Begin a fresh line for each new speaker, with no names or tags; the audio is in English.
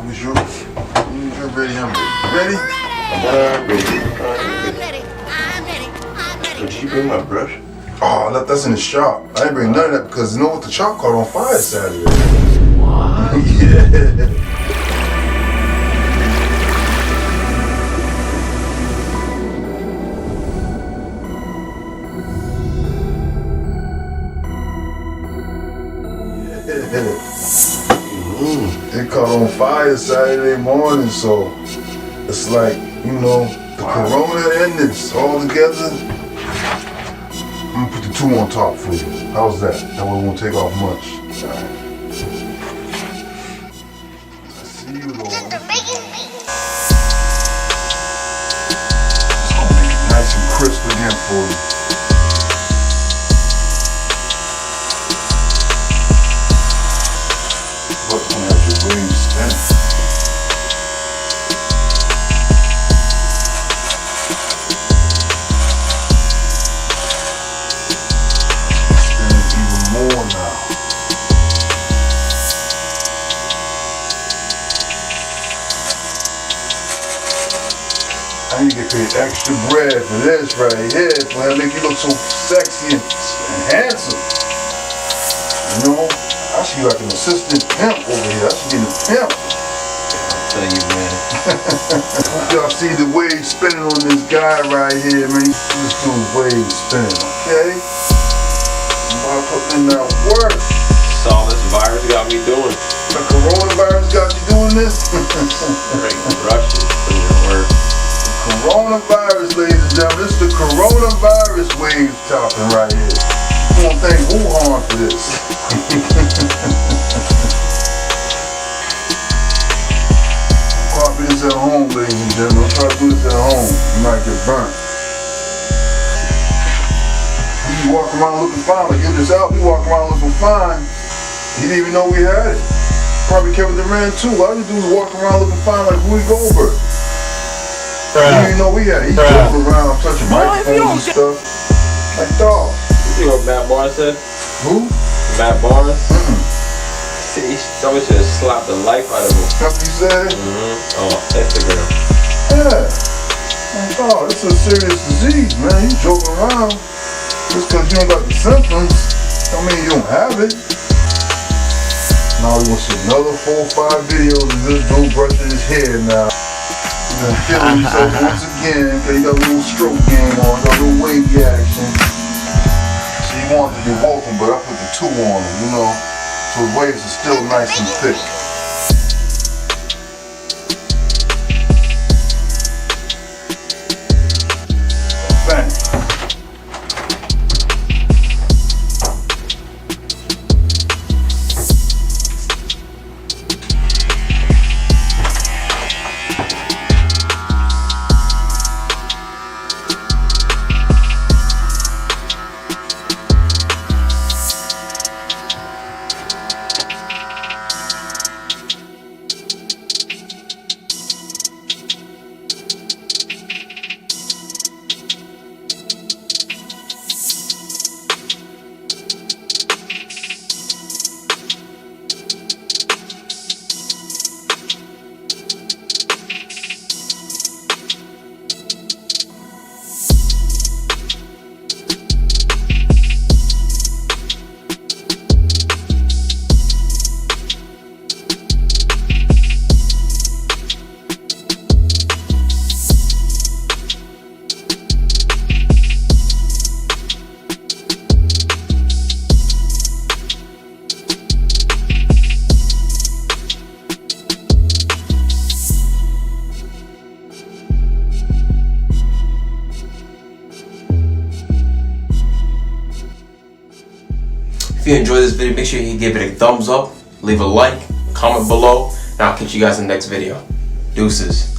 was you're ready, I'm ready. Ready?
I'm ready.
Did you bring my brush?
Oh, that's in the shop. I didn't bring none of that because you know what? The shop caught on fire Saturday.
What?
Yeah. It caught on fire Saturday morning, so it's like, you know, the corona and this all together. I'm gonna put the 2 on top for you. How's that? That way it won't take off much. Alright. I see you though. It's gonna make it nice and crisp again for you. But when I have your wings spinning. I need to get paid extra bread for this right here. Boy, that make you look so sexy and handsome. You know, I should be like an assistant pimp over here. I should be the pimp.
I'll tell you, man.
Y'all see the wave spinning on this guy right here, man. This dude's wave spinning, okay? I'm about to put in that work.
That's all this virus got me doing.
The coronavirus got you doing this?
Straight brushes for your work.
Coronavirus, ladies and gentlemen. This is the coronavirus wave topping right here. You won't thank Wuhan for this. Copy this at home, ladies and gentlemen. Don't try to do this at home. You might get burnt. You walk around looking fine. Like, get this out. We walk around looking fine. He didn't even know we had it. Probably Kevin Durant too. A lot of these dudes walk around looking fine like Rudy Goldberg. He didn't even know we had it. He drove around touching microphones and stuff. Like, dog.
You see what Matt Barnes said?
Who?
Matt Barnes? See, somebody should have slapped the life out of him.
That's what you said?
On Instagram.
Yeah. Like, dog, this is a serious disease, man. You joking around. Just because you don't got the symptoms, don't mean you don't have it. Now we're going to see another 4 or 5 videos of this dude brushing his hair now. He's gonna kill himself once again because he got a little stroke game on, got a little wavy action. So he wanted to be walking, but I put the 2 on him, you know, so his waves are still nice and thick. Bang.
If you enjoyed this video, make sure you give it a thumbs up, leave a like, comment below, and I'll catch you guys in the next video. Deuces.